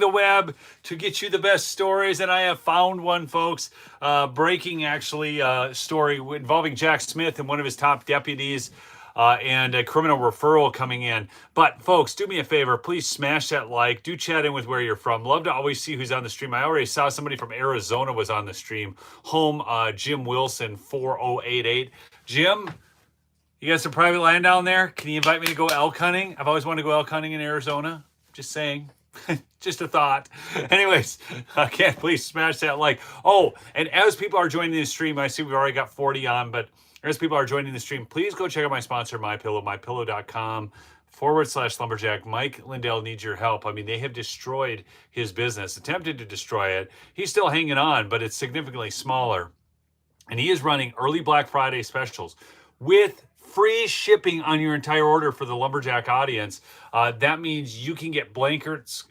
the web to get you the best stories, and I have found one, folks. Breaking, actually, story involving Jack Smith and one of his top deputies. And a criminal referral coming in. But folks, do me a favor, please smash that like. Do chat in with where you're from. Love to always see who's on the stream. I already saw somebody from Arizona was on the stream. Home, Jim Wilson 4088. Jim, you got some private land down there? Can you invite me to go elk hunting? I've always wanted to go elk hunting in Arizona. Just saying. Just a thought. Anyways, again, please smash that like. Oh, and as people are joining the stream, I see we've already got 40 on, but as people are joining the stream, please go check out my sponsor, MyPillow, mypillow.com/lumberjack. Mike Lindell needs your help. I mean, they have destroyed his business, attempted to destroy it. He's still hanging on, but it's significantly smaller. And he is running early Black Friday specials with free shipping on your entire order for the Lumberjack audience. That means you can get blankets,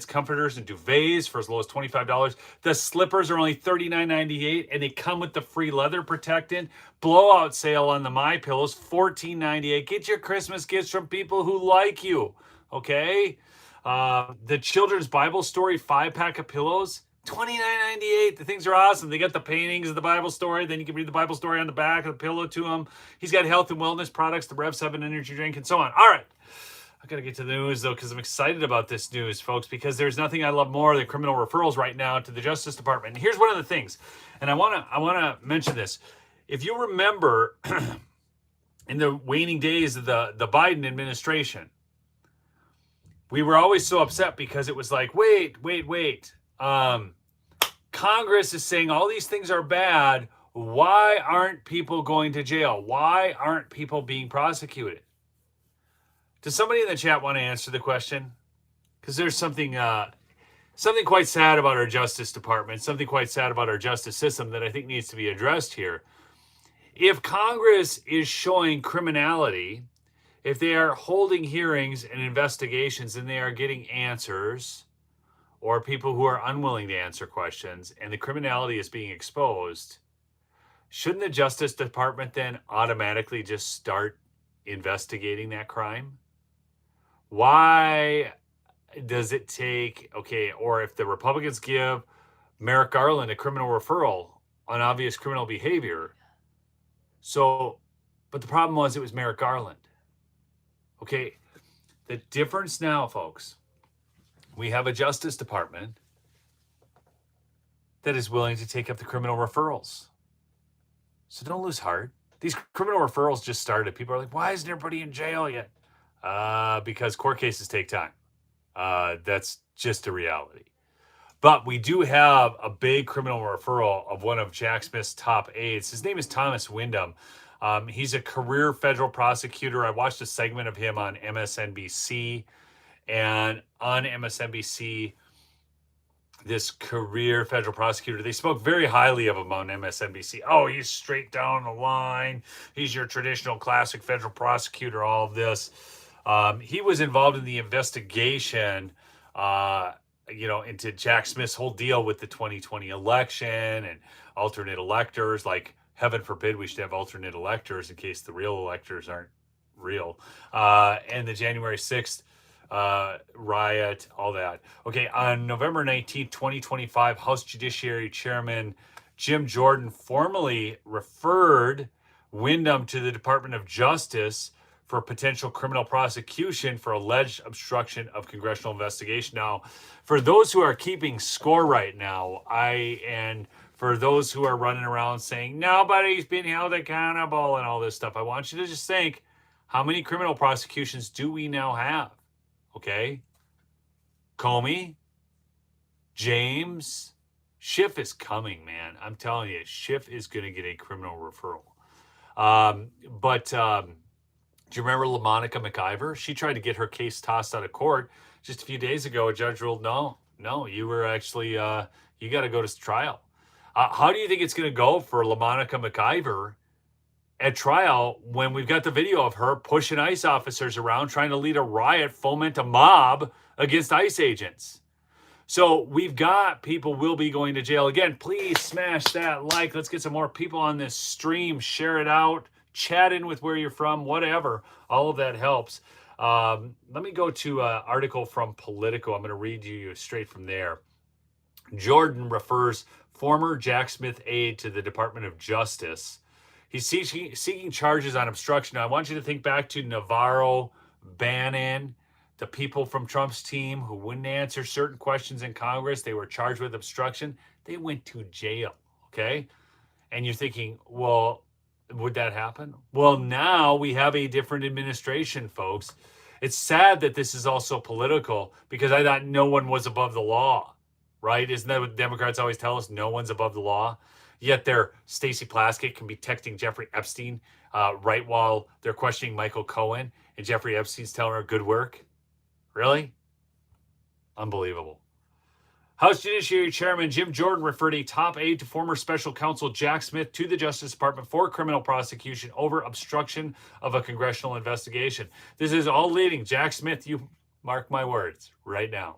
comforters, and duvets for as low as $25. The slippers are only $39.98, and they come with the free leather protectant. Blowout sale on the MyPillows, $14.98. Get your Christmas gifts from people who like you, okay? The Children's Bible Story 5-pack of pillows, $29.98. The things are awesome. They got the paintings of the Bible story. Then you can read the Bible story on the back of the pillow to them. He's got health and wellness products, the Rev 7 energy drink, and so on. All right. I got to get to the news, though, because I'm excited about this news, folks, because there's nothing I love more than criminal referrals right now to the Justice Department. And here's one of the things, and I want to mention this. If you remember, in the waning days of the Biden administration, we were always so upset because it was like, wait. Congress is saying all these things are bad. Why aren't people going to jail? Why aren't people being prosecuted? Does somebody in the chat want to answer the question? Because there's something quite sad about our Justice Department, something quite sad about our justice system that I think needs to be addressed here. If Congress is showing criminality, if they are holding hearings and investigations and they are getting answers, or people who are unwilling to answer questions, and the criminality is being exposed, shouldn't the Justice Department then automatically just start investigating that crime? Why does it take, or if the Republicans give Merrick Garland a criminal referral on obvious criminal behavior, but the problem was it was Merrick Garland. Okay, the difference now, folks, we have a Justice Department that is willing to take up the criminal referrals. So don't lose heart. These criminal referrals just started. People are like, why isn't everybody in jail yet? Because court cases take time. That's just a reality. But we do have a big criminal referral of one of Jack Smith's top aides. His name is Thomas Windham. He's a career federal prosecutor. I watched a segment of him on MSNBC. And on MSNBC, this career federal prosecutor, they spoke very highly of him on MSNBC. Oh, he's straight down the line. He's your traditional classic federal prosecutor, all of this. He was involved in the investigation, into Jack Smith's whole deal with the 2020 election and alternate electors. Like, heaven forbid we should have alternate electors in case the real electors aren't real. And the January 6th riot, all that. Okay, on November 19th, 2025, House Judiciary Chairman Jim Jordan formally referred Windham to the Department of Justice for potential criminal prosecution for alleged obstruction of congressional investigation. Now, for those who are keeping score right now, and for those who are running around saying nobody's been held accountable and all this stuff, I want you to just think, how many criminal prosecutions do we now have? Okay, Comey, James, Schiff is coming, man. I'm telling you, Schiff is going to get a criminal referral. But do you remember LaMonica McIver? She tried to get her case tossed out of court just a few days ago. A judge ruled, no, you were actually, you got to go to trial. How do you think it's going to go for LaMonica McIver at trial when we've got the video of her pushing ICE officers around, trying to lead a riot, foment a mob against ICE agents? So we've got people will be going to jail. Again, please smash that like. Let's get some more people on this stream. Share it out. Chat in with where you're from, whatever. All of that helps. Let me go to an article from Politico. I'm going to read you straight from there. Jordan refers former Jack Smith aide to the Department of Justice. He's seeking charges on obstruction. Now, I want you to think back to Navarro, Bannon, the people from Trump's team who wouldn't answer certain questions in Congress. They were charged with obstruction. They went to jail, okay? And you're thinking, well, would that happen? Well, now we have a different administration, folks. It's sad that this is also political because I thought no one was above the law, right? Isn't that what Democrats always tell us? No one's above the law. Yet their Stacey Plaskett can be texting Jeffrey Epstein right while they're questioning Michael Cohen, and Jeffrey Epstein's telling her good work. Really? Unbelievable. House Judiciary Chairman Jim Jordan referred a top aide to former special counsel Jack Smith to the Justice Department for criminal prosecution over obstruction of a congressional investigation. This is all leading. Jack Smith, you mark my words right now.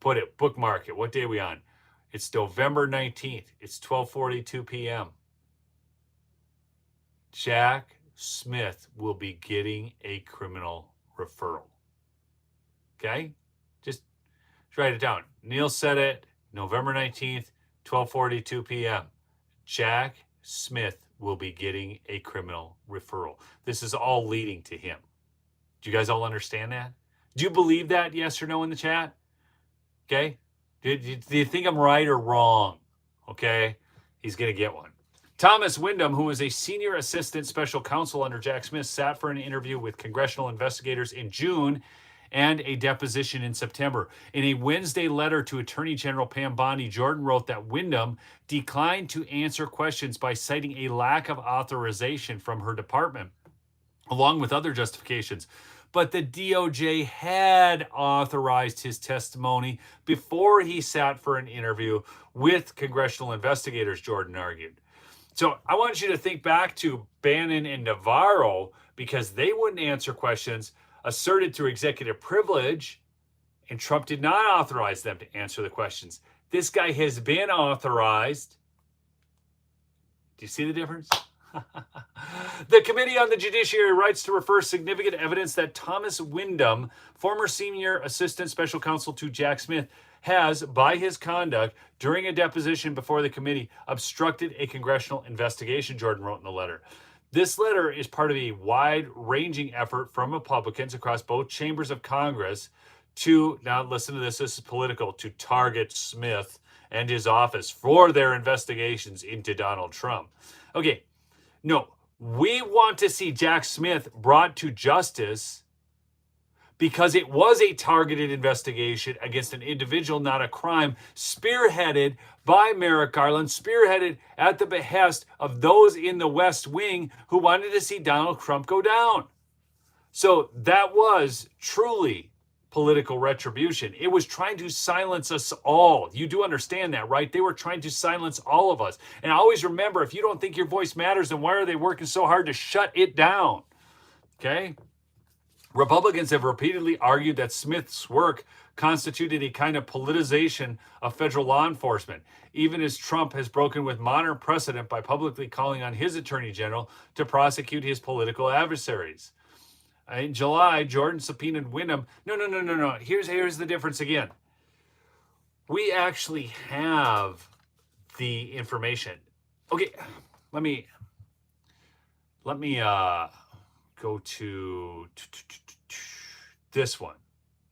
Put it, bookmark it. What day are we on? It's November 19th. It's 12:42 p.m. Jack Smith will be getting a criminal referral. Okay? Just write it down. Neil said it, November 19th, 12:42 p.m. Jack Smith will be getting a criminal referral. This is all leading to him. Do you guys all understand that? Do you believe that, yes or no, in the chat? Okay? Do you think I'm right or wrong? Okay? He's going to get one. Thomas Windham, who was a senior assistant special counsel under Jack Smith, sat for an interview with congressional investigators in June and a deposition in September. In a Wednesday letter to Attorney General Pam Bondi, Jordan wrote that Windham declined to answer questions by citing a lack of authorization from her department, along with other justifications. But the DOJ had authorized his testimony before he sat for an interview with congressional investigators, Jordan argued. So I want you to think back to Bannon and Navarro because they wouldn't answer questions asserted through executive privilege, and Trump did not authorize them to answer the questions. This guy has been authorized. Do you see the difference? The Committee on the Judiciary writes to refer significant evidence that Thomas Windham, former senior assistant special counsel to Jack Smith, has, by his conduct during a deposition before the committee, obstructed a congressional investigation, Jordan wrote in the letter. This letter is part of a wide-ranging effort from Republicans across both chambers of Congress to, now listen to this is political, to target Smith and his office for their investigations into Donald Trump. Okay, no, we want to see Jack Smith brought to justice because it was a targeted investigation against an individual, not a crime, spearheaded by Merrick Garland, spearheaded at the behest of those in the West Wing who wanted to see Donald Trump go down. So that was truly political retribution. It was trying to silence us all. You do understand that, right? They were trying to silence all of us. And always remember, if you don't think your voice matters, then why are they working so hard to shut it down? Okay? Republicans have repeatedly argued that Smith's work constituted a kind of politicization of federal law enforcement, even as Trump has broken with modern precedent by publicly calling on his attorney general to prosecute his political adversaries. In July, Jordan subpoenaed Windham. No. Here's the difference again. We actually have the information. Okay, let me go to this one.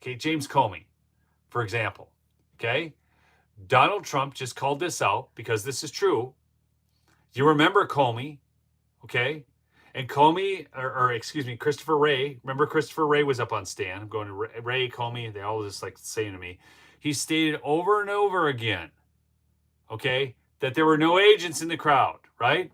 Okay, James Comey, for example. Okay, Donald Trump just called this out because this is true. You remember Comey, okay? And Comey, Christopher Wray. Remember Christopher Wray was up on Stan. I'm going to Ray, Comey. They all just like saying to me. He stated over and over again, okay, that there were no agents in the crowd, right?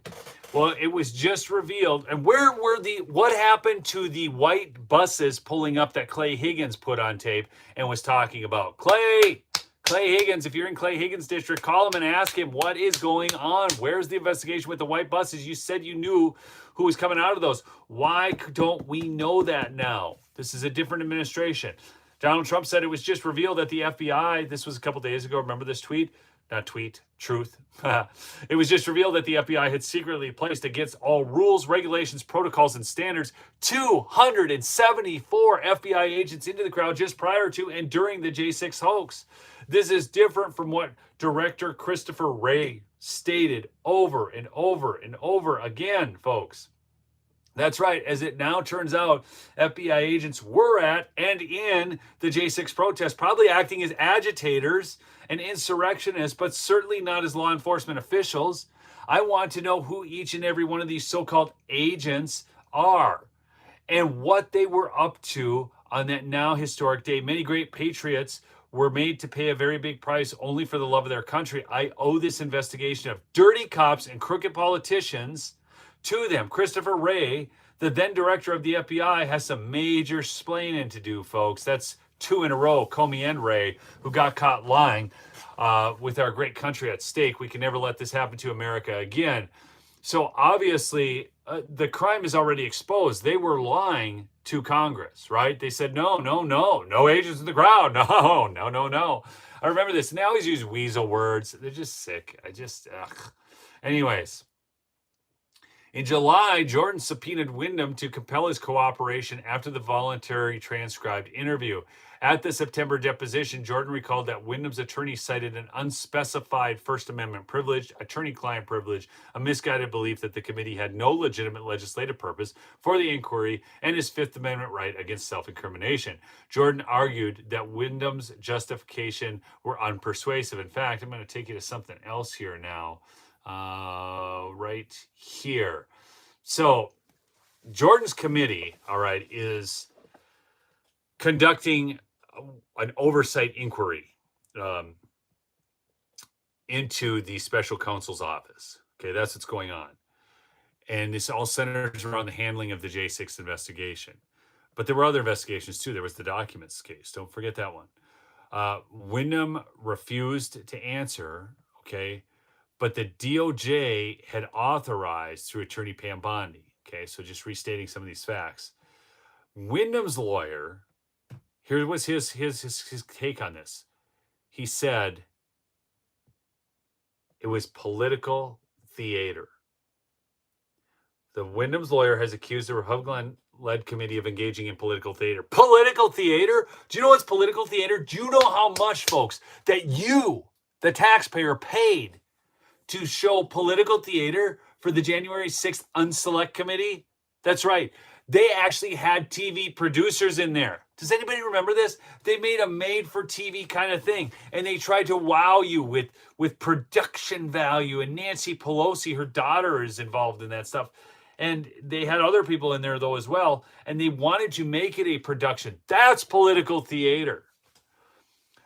Well, it was just revealed. And what happened to the white buses pulling up that Clay Higgins put on tape and was talking about? Clay Higgins, if you're in Clay Higgins' district, call him and ask him what is going on. Where's the investigation with the white buses? You said you knew who was coming out of those. Why don't we know that now? This is a different administration. Donald Trump said it was just revealed that the FBI, this was a couple days ago, remember this tweet? not tweet, truth. It was just revealed that the FBI had secretly placed against all rules, regulations, protocols, and standards 274 FBI agents into the crowd just prior to and during the J6 hoax. This is different from what Director Christopher Wray stated over and over and over again, folks. That's right. As it now turns out, FBI agents were at and in the J6 protest, probably acting as agitators and insurrectionists, but certainly not as law enforcement officials. I want to know who each and every one of these so-called agents are and what they were up to on that now historic day. Many great patriots were made to pay a very big price only for the love of their country. I owe this investigation of dirty cops and crooked politicians to them. Christopher Wray, the then director of the FBI, has some major splaining to do, folks. That's 2 in a row, Comey and Wray, who got caught lying with our great country at stake. We can never let this happen to America again. So obviously, the crime is already exposed. They were lying to Congress, right? They said, no agents in the crowd. No. I remember this. Now he's used weasel words. They're just sick. Anyways. In July, Jordan subpoenaed Windom to compel his cooperation after the voluntary transcribed interview. At the September deposition, Jordan recalled that Windom's attorney cited an unspecified First Amendment privilege, attorney-client privilege, a misguided belief that the committee had no legitimate legislative purpose for the inquiry, and his Fifth Amendment right against self-incrimination. Jordan argued that Windom's justification were unpersuasive. In fact, I'm going to take you to something else here now. Right here. So Jordan's committee, all right, is conducting an oversight inquiry into the special counsel's office. Okay, that's what's going on. And this all centers around the handling of the J6 investigation. But there were other investigations too. There was the documents case. Don't forget that one. Windom refused to answer, okay, but the DOJ had authorized through attorney Pam Bondi. Okay, so just restating some of these facts. Windom's lawyer, here was his take on this. He said it was political theater. The Windom's lawyer has accused the Republican-led committee of engaging in political theater. Political theater? Do you know what's political theater? Do you know how much, folks, that you, the taxpayer, paid to show political theater for the January 6th Unselect Committee? That's right. They actually had TV producers in there. Does anybody remember this? They made a made-for-TV kind of thing, and they tried to wow you with production value, and Nancy Pelosi, her daughter, is involved in that stuff. And they had other people in there, though, as well, and they wanted to make it a production. That's political theater.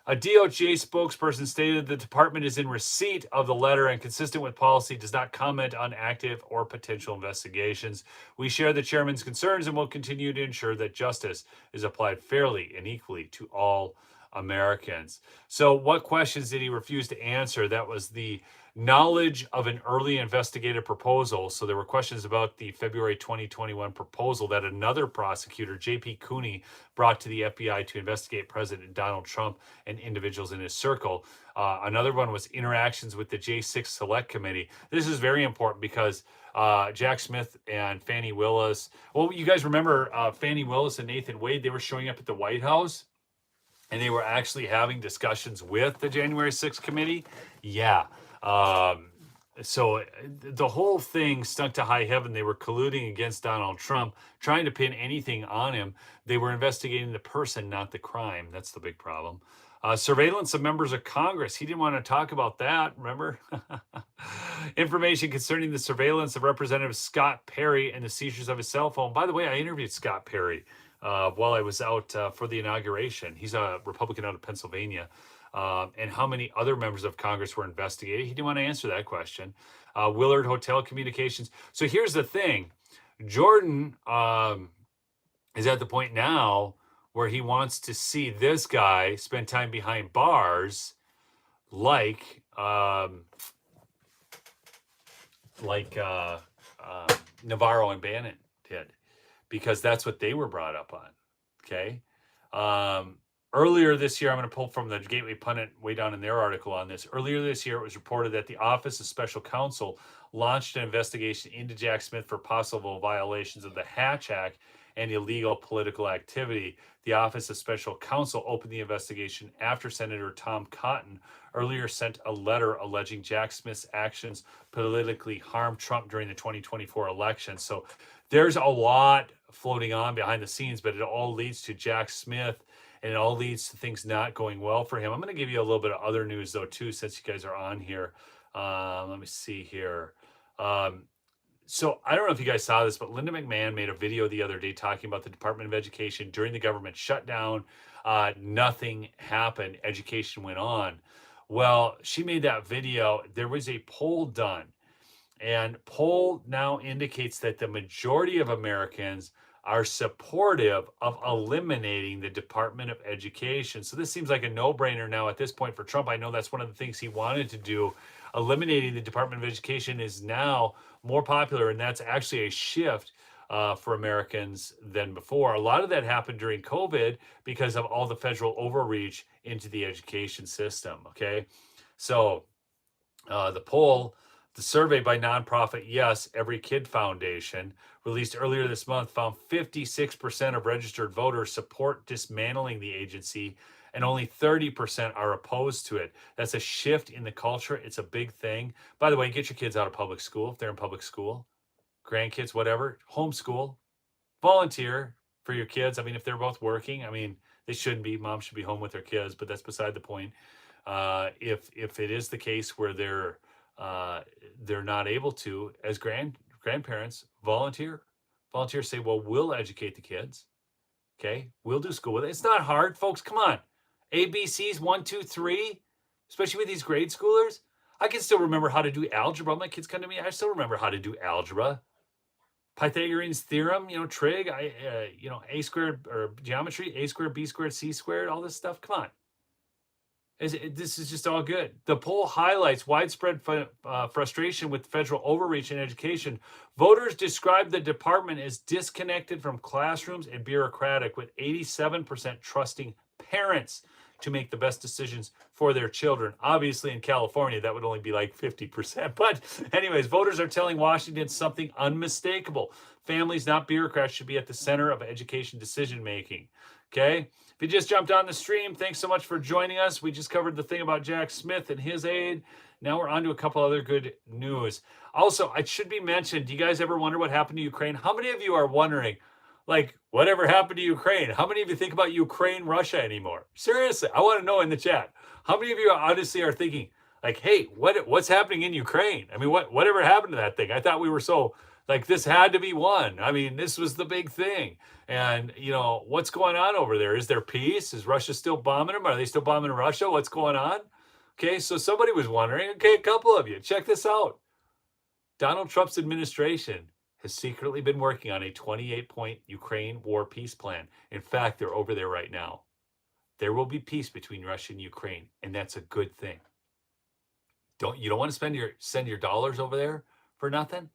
A DOJ spokesperson stated the department is in receipt of the letter and, consistent with policy, does not comment on active or potential investigations. We share the chairman's concerns and will continue to ensure that justice is applied fairly and equally to all Americans. So what questions did he refuse to answer? That was the knowledge of an early investigative proposal. So there were questions about the February 2021 proposal that another prosecutor, J.P. Cooney, brought to the FBI to investigate President Donald Trump and individuals in his circle. Another one was interactions with the J6 Select Committee. This is very important because Jack Smith and Fani Willis, well, you guys remember Fani Willis and Nathan Wade, they were showing up at the White House and they were actually having discussions with the January 6th committee. Yeah. So the whole thing stunk to high heaven. They were colluding against Donald Trump, trying to pin anything on him. They were investigating the person, not the crime. That's the big problem. Surveillance of members of Congress. He didn't want to talk about that, remember? Information concerning the surveillance of Representative Scott Perry and the seizures of his cell phone. By the way, I interviewed Scott Perry while I was out for the inauguration. He's a Republican out of Pennsylvania. And how many other members of Congress were investigated. He didn't want to answer that question. Willard Hotel Communications. So here's the thing. Jordan is at the point now where he wants to see this guy spend time behind bars like Navarro and Bannon did, because that's what they were brought up on. Okay. Earlier this year, I'm going to pull from the Gateway Pundit way down in their article on this. Earlier this year, it was reported that the Office of Special Counsel launched an investigation into Jack Smith for possible violations of the Hatch Act and illegal political activity. The Office of Special Counsel opened the investigation after Senator Tom Cotton earlier sent a letter alleging Jack Smith's actions politically harmed Trump during the 2024 election. So there's a lot floating on behind the scenes, but it all leads to Jack Smith, and it all leads to things not going well for him. I'm going to give you a little bit of other news, though, too, since you guys are on here. Let me see here. So I don't know if you guys saw this, but Linda McMahon made a video the other day talking about the Department of Education during the government shutdown. Nothing happened. Education went on. Well, she made that video. There was a poll done, and poll now indicates that the majority of Americans are supportive of eliminating the Department of Education. So this seems like a no-brainer now at this point for Trump. I know that's one of the things he wanted to do. Eliminating the Department of Education is now more popular, and that's actually a shift for Americans than before. A lot of that happened during COVID because of all the federal overreach into the education system, okay? So the survey by nonprofit Yes Every Kid Foundation, released earlier this month, found 56% of registered voters support dismantling the agency, and only 30% are opposed to it. That's a shift in the culture. It's a big thing. By the way, get your kids out of public school if they're in public school, grandkids, whatever, homeschool, volunteer for your kids. I mean, if they're both working, I mean, they shouldn't be. Mom should be home with their kids, but that's beside the point. If it is the case where they're not able to, as grandparents, volunteer, say, well, we'll educate the kids. Okay, we'll do school with it. It's not hard, folks. Come on. ABCs 1, 2, 3, especially with these grade schoolers. I can still remember how to do algebra. My kids come to me. I still remember how to do algebra. Pythagorean's theorem, trig, a squared, or geometry, a squared, b squared, c squared, all this stuff. Come on. This is just all good. The poll highlights widespread frustration with federal overreach in education. Voters describe the department as disconnected from classrooms and bureaucratic, with 87% trusting parents to make the best decisions for their children. Obviously, in California, that would only be like 50%. But anyways, voters are telling Washington something unmistakable. Families, not bureaucrats, should be at the center of education decision-making. Okay? If you just jumped on the stream, thanks so much for joining us. We just covered the thing about Jack Smith and his aide. Now we're on to a couple other good news. Also, it should be mentioned, do you guys ever wonder what happened to Ukraine? How many of you are wondering, like, whatever happened to Ukraine? How many of you think about Ukraine, Russia anymore? Seriously, I want to know in the chat. How many of you honestly are thinking, like, hey, what's happening in Ukraine? I mean, whatever happened to that thing? I thought we were so, like, this had to be won. I mean, this was the big thing. And, what's going on over there? Is there peace? Is Russia still bombing them? Are they still bombing Russia? What's going on? Okay, so somebody was wondering. Okay, a couple of you. Check this out. Donald Trump's administration has secretly been working on a 28-point Ukraine war peace plan. In fact, they're over there right now. There will be peace between Russia and Ukraine, and that's a good thing. You don't want to send your dollars over there for nothing,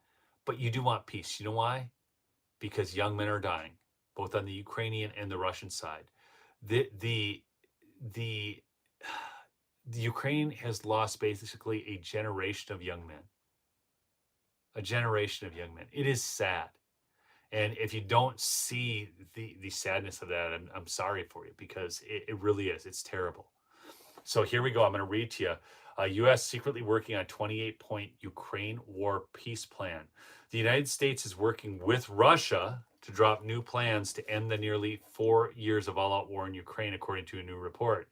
but you do want peace. You know why? Because young men are dying, both on the Ukrainian and the Russian side. The Ukraine has lost basically a generation of young men. A generation of young men. It is sad. And if you don't see the sadness of that, I'm sorry for you, because it really is. It's terrible. So here we go. I'm going to read to you. U.S. secretly working on 28-point Ukraine war peace plan. The United States is working with Russia to drop new plans to end the nearly 4 years of all-out war in Ukraine, according to a new report.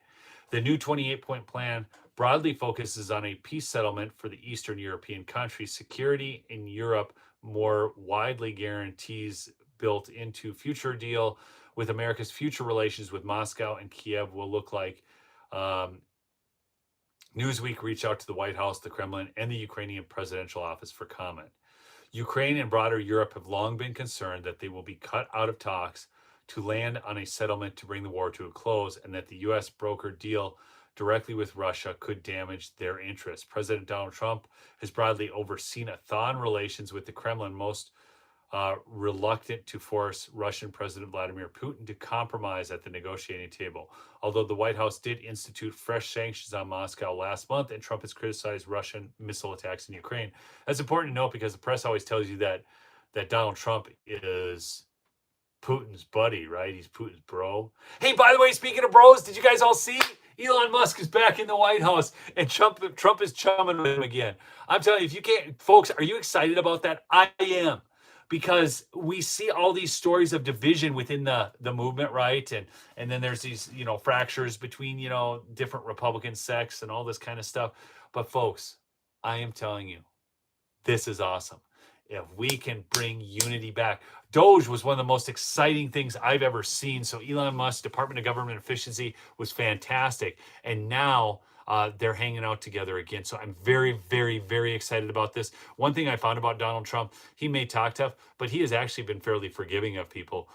The new 28-point plan broadly focuses on a peace settlement for the Eastern European countries. Security in Europe more widely guarantees built into future deal with America's future relations with Moscow and Kiev will look like. Newsweek reached out to the White House, the Kremlin, and the Ukrainian presidential office for comment. Ukraine and broader Europe have long been concerned that they will be cut out of talks to land on a settlement to bring the war to a close, and that the U.S. brokered deal directly with Russia could damage their interests. President Donald Trump has broadly overseen a thaw in relations with the Kremlin, most reluctant to force Russian President Vladimir Putin to compromise at the negotiating table. Although the White House did institute fresh sanctions on Moscow last month, and Trump has criticized Russian missile attacks in Ukraine. That's important to note because the press always tells you that Donald Trump is Putin's buddy, right? He's Putin's bro. Hey, by the way, speaking of bros, did you guys all see Elon Musk is back in the White House and Trump is chumming with him again? I'm telling you, if you can't, folks, are you excited about that? I am, because we see all these stories of division within the movement, right? And then there's these, fractures between, different Republican sects and all this kind of stuff. But folks, I am telling you, this is awesome. If we can bring unity back. Doge was one of the most exciting things I've ever seen. So Elon Musk, Department of Government Efficiency, was fantastic. And now they're hanging out together again. So I'm very, very, very excited about this. One thing I found about Donald Trump, he may talk tough, but he has actually been fairly forgiving of people,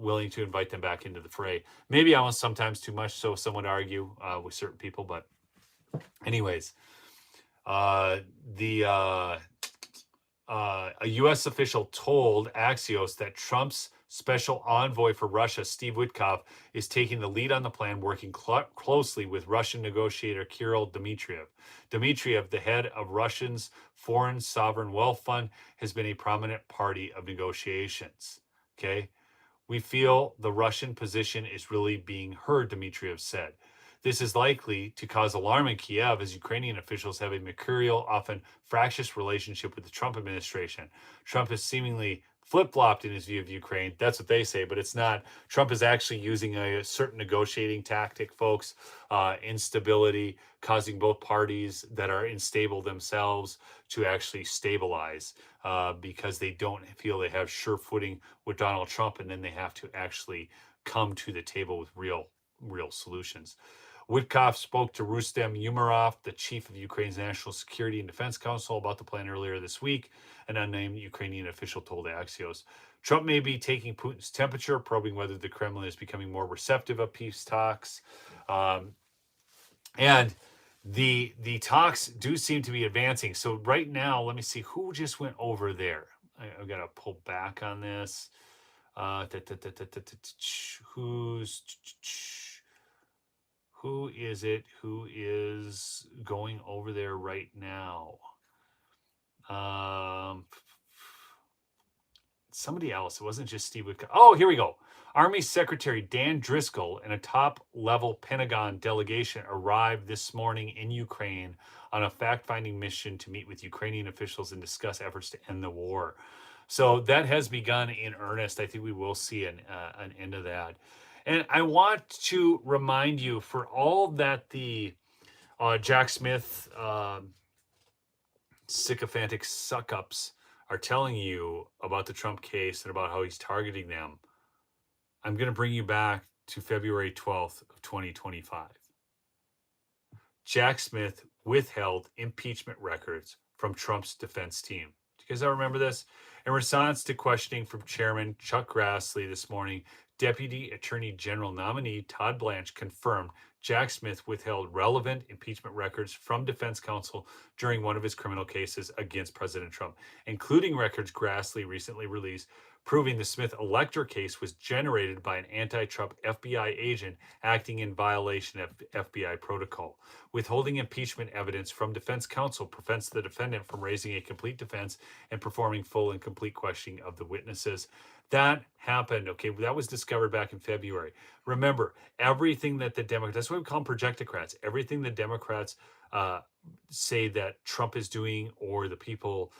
willing to invite them back into the fray. Maybe I was sometimes too much, so some would argue with certain people. But anyways, a U.S. official told Axios that Trump's special envoy for Russia, Steve Witkoff, is taking the lead on the plan, working closely with Russian negotiator Kirill Dmitriev. Dmitriev, the head of Russia's Foreign Sovereign Wealth Fund, has been a prominent party of negotiations. Okay? We feel the Russian position is really being heard, Dmitriev said. This is likely to cause alarm in Kiev as Ukrainian officials have a mercurial, often fractious relationship with the Trump administration. Trump has seemingly flip-flopped in his view of Ukraine. That's what they say, but it's not. Trump is actually using a certain negotiating tactic, folks, instability, causing both parties that are unstable themselves to actually stabilize because they don't feel they have sure footing with Donald Trump, and then they have to actually come to the table with real solutions. Witkoff spoke to Rustem Umerov, the chief of Ukraine's National Security and Defense Council, about the plan earlier this week, an unnamed Ukrainian official told Axios. Trump may be taking Putin's temperature, probing whether the Kremlin is becoming more receptive of peace talks. And the talks do seem to be advancing. So right now, let me see who just went over there. I've got to pull back on this. Who is it who is going over there right now? Somebody else. It wasn't just Steve Witkoff. Oh, here we go. Army Secretary Dan Driscoll and a top-level Pentagon delegation arrived this morning in Ukraine on a fact-finding mission to meet with Ukrainian officials and discuss efforts to end the war. So that has begun in earnest. I think we will see an end of that. And I want to remind you, for all that the Jack Smith sycophantic suck-ups are telling you about the Trump case and about how he's targeting them, I'm going to bring you back to February 12th of 2025. Jack Smith withheld impeachment records from Trump's defense team. Do you guys all remember this? In response to questioning from Chairman Chuck Grassley this morning, Deputy Attorney General nominee Todd Blanche confirmed Jack Smith withheld relevant impeachment records from defense counsel during one of his criminal cases against President Trump, including records Grassley recently released proving the Smith Elector case was generated by an anti-Trump FBI agent acting in violation of FBI protocol. Withholding impeachment evidence from defense counsel prevents the defendant from raising a complete defense and performing full and complete questioning of the witnesses. That happened. Okay, that was discovered back in February. Remember, everything that the Democrats, that's why we call them projectocrats, everything the Democrats say that Trump is doing or the people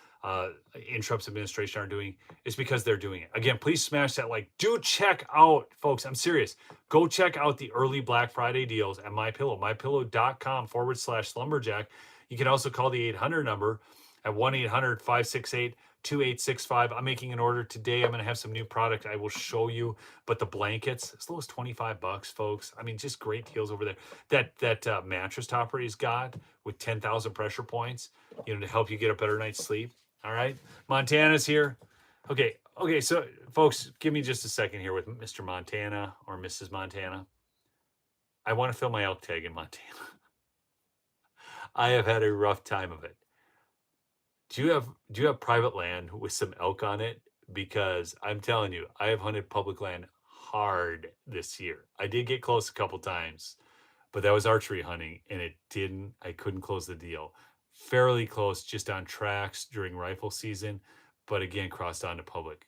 in Trump's administration are doing is because they're doing it. Again, please smash that like. Do check out, folks, I'm serious. Go check out the early Black Friday deals at MyPillow, mypillow.com/lumberjack. You can also call the 800 number at 1-800-568-2865. I'm making an order today. I'm going to have some new product I will show you. But the blankets, as low as $25, folks. I mean, just great deals over there. That mattress topper he's got with 10,000 pressure points, to help you get a better night's sleep. All right. Montana's here. Okay. So, folks, give me just a second here with Mr. Montana or Mrs. Montana. I want to fill my elk tag in Montana. I have had a rough time of it. Do you have private land with some elk on it? because I'm telling you, I have hunted public land hard this year. I did get close a couple times, but that was archery hunting and I couldn't close the deal. Fairly close, just on tracks during rifle season, but again, crossed onto public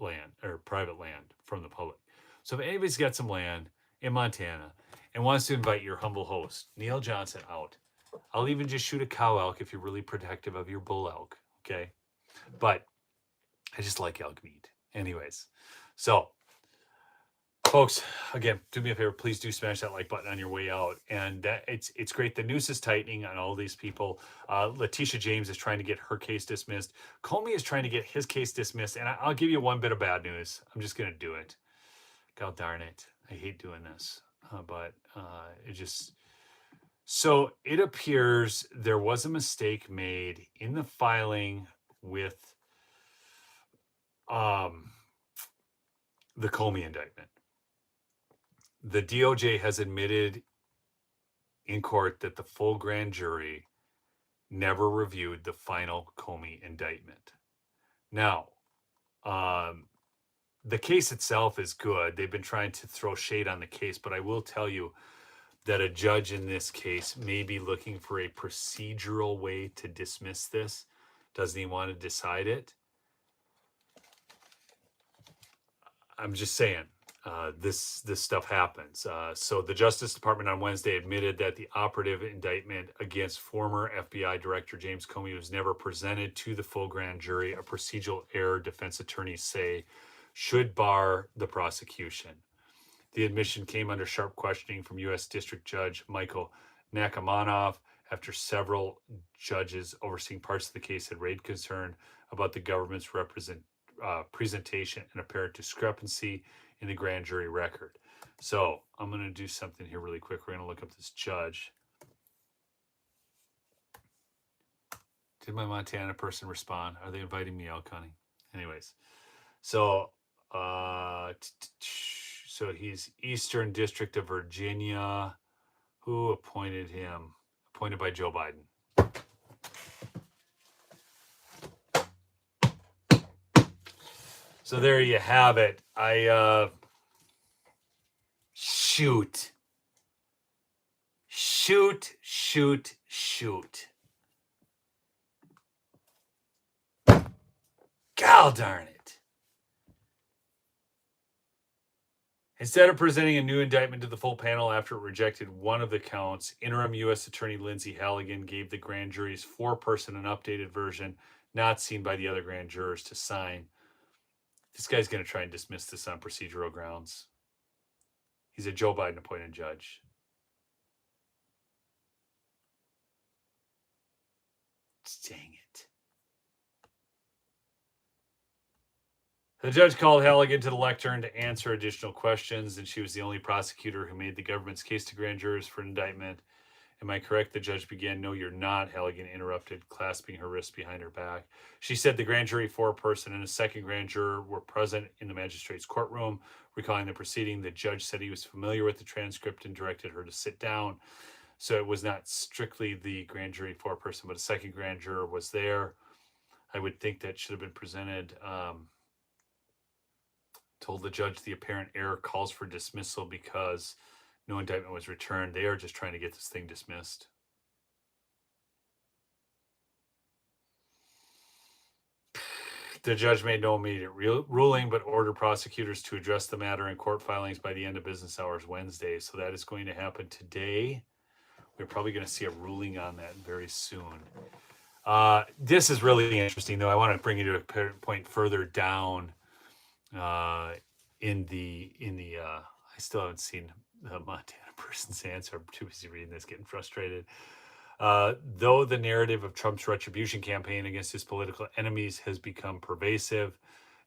land or private land from the public. So if anybody's got some land in Montana and wants to invite your humble host, Neil Johnson, out, I'll even just shoot a cow elk if you're really protective of your bull elk. Okay. But I just like elk meat. Anyways, so folks, again, do me a favor. Please do smash that like button on your way out. And it's great. The noose is tightening on all these people. Letitia James is trying to get her case dismissed. Comey is trying to get his case dismissed. And I'll give you one bit of bad news. I'm just going to do it. God darn it. I hate doing this. But it just... So it appears there was a mistake made in the filing with the Comey indictment. The DOJ has admitted in court that the full grand jury never reviewed the final Comey indictment. Now, the case itself is good. They've been trying to throw shade on the case, but I will tell you that a judge in this case may be looking for a procedural way to dismiss this. Doesn't he want to decide it? I'm just saying, this stuff happens. So the Justice Department on Wednesday admitted that the operative indictment against former FBI Director James Comey was never presented to the full grand jury, a procedural error defense attorneys say should bar the prosecution. The admission came under sharp questioning from U.S. District Judge Michael Nakamanov after several judges overseeing parts of the case had raised concern about the government's presentation and apparent discrepancy in the grand jury record. So I'm going to do something here really quick. We're going to look up this judge. Did my Montana person respond? Are they inviting me out, Connie? Anyways, so so he's Eastern District of Virginia. Who appointed him? Appointed by Joe Biden. So there you have it. Shoot. God darn it. Instead of presenting a new indictment to the full panel after it rejected one of the counts, interim U.S. Attorney Lindsay Halligan gave the grand jury's four-person an updated version, not seen by the other grand jurors, to sign. This guy's going to try and dismiss this on procedural grounds. He's a Joe Biden appointed judge. Dang it. The judge called Halligan to the lectern to answer additional questions, and she was the only prosecutor who made the government's case to grand jurors for an indictment. Am I correct? The judge began. No, you're not, Halligan interrupted, clasping her wrists behind her back. She said the grand jury foreperson and a second grand juror were present in the magistrate's courtroom. Recalling the proceeding, the judge said he was familiar with the transcript and directed her to sit down. So it was not strictly the grand jury foreperson, but a second grand juror was there. I would think that should have been presented. Told the judge the apparent error calls for dismissal because no indictment was returned. They are just trying to get this thing dismissed. The judge made no immediate ruling, but ordered prosecutors to address the matter in court filings by the end of business hours Wednesday. So that is going to happen today. We're probably going to see a ruling on that very soon. This is really interesting, though. I want to bring you to a point further down in the I still haven't seen the Montana person's answer. I'm too busy reading this, getting frustrated. Though the narrative of Trump's retribution campaign against his political enemies has become pervasive,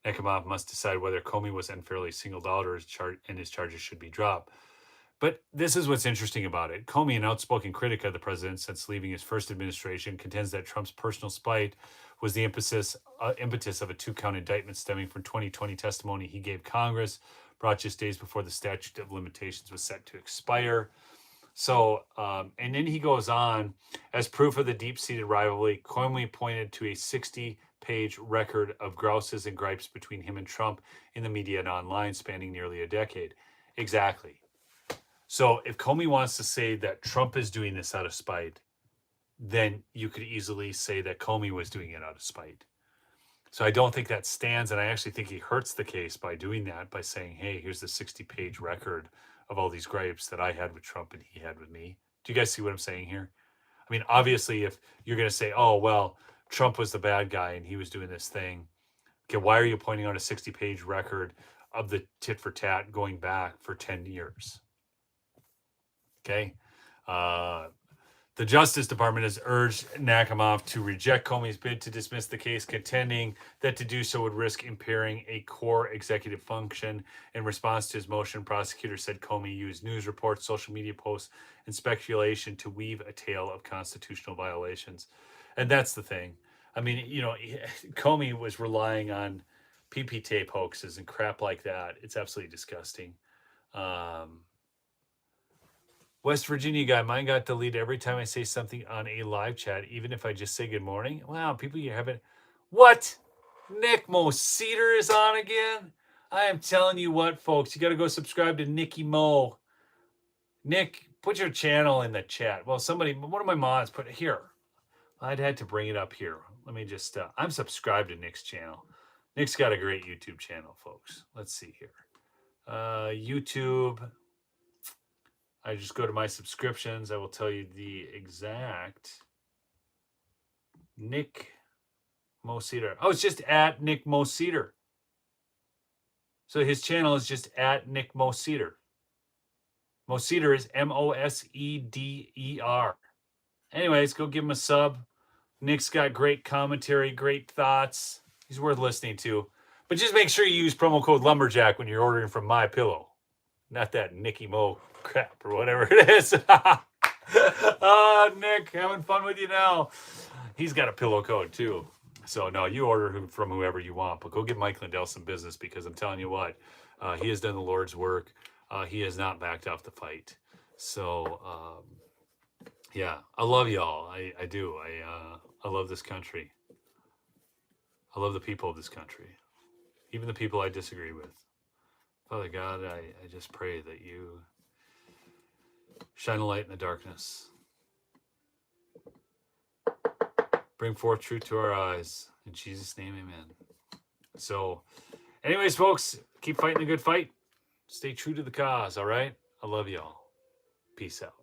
Nakamanov must decide whether Comey was unfairly singled out or his charges should be dropped. But this is what's interesting about it. Comey, an outspoken critic of the president since leaving his first administration, contends that Trump's personal spite was the impetus of a two-count indictment stemming from 2020 testimony he gave Congress, brought just days before the statute of limitations was set to expire. So, and then he goes on, as proof of the deep-seated rivalry, Comey pointed to a 60 60-page record of grouses and gripes between him and Trump in the media and online, spanning nearly a decade. Exactly. So if Comey wants to say that Trump is doing this out of spite, then you could easily say that Comey was doing it out of spite. So I don't think that stands, and I actually think he hurts the case by doing that, by saying, hey, here's the 60-page record of all these gripes that I had with Trump and he had with me. Do you guys see what I'm saying here? I mean, obviously, if you're going to say, oh, well, Trump was the bad guy and he was doing this thing, okay, why are you pointing out a 60-page record of the tit for tat going back for 10 years? Okay. The Justice Department has urged Nackimoff to reject Comey's bid to dismiss the case, contending that to do so would risk impairing a core executive function. In response to his motion, prosecutors said Comey used news reports, social media posts, and speculation to weave a tale of constitutional violations. And that's the thing. I mean, you know, Comey was relying on PP tape hoaxes and crap like that. It's absolutely disgusting. West Virginia guy, mine got deleted every time I say something on a live chat, even if I just say good morning. Wow, people, you haven't. What? Nick Mo Cedar is on again? I am telling you what, folks, you got to go subscribe to Nicky Mo. Nick, put your channel in the chat. Well, somebody, one of my mods put it here. I'd had to bring it up here. Let me just, I'm subscribed to Nick's channel. Nick's got a great YouTube channel, folks. Let's see here. YouTube. I just go to my subscriptions. I will tell you the exact Nick Mo Cedar. Oh, it's just at Nick Mo Cedar. So his channel is just at Nick Mo Cedar. Mo Cedar is Moseder. Anyways, go give him a sub. Nick's got great commentary, great thoughts. He's worth listening to. But just make sure you use promo code Lumberjack when you're ordering from My Pillow. Not that Nicky Mo crap or whatever it is. Nick, having fun with you now. He's got a pillow code too. So no, you order from whoever you want, but go give Mike Lindell some business, because I'm telling you what, he has done the Lord's work. He has not backed off the fight. So yeah, I love y'all. I do. I love this country. I love the people of this country, even the people I disagree with. Father God, I just pray that you shine a light in the darkness. Bring forth truth to our eyes. In Jesus' name, amen. So, anyways, folks, keep fighting the good fight. Stay true to the cause, all right? I love y'all. Peace out.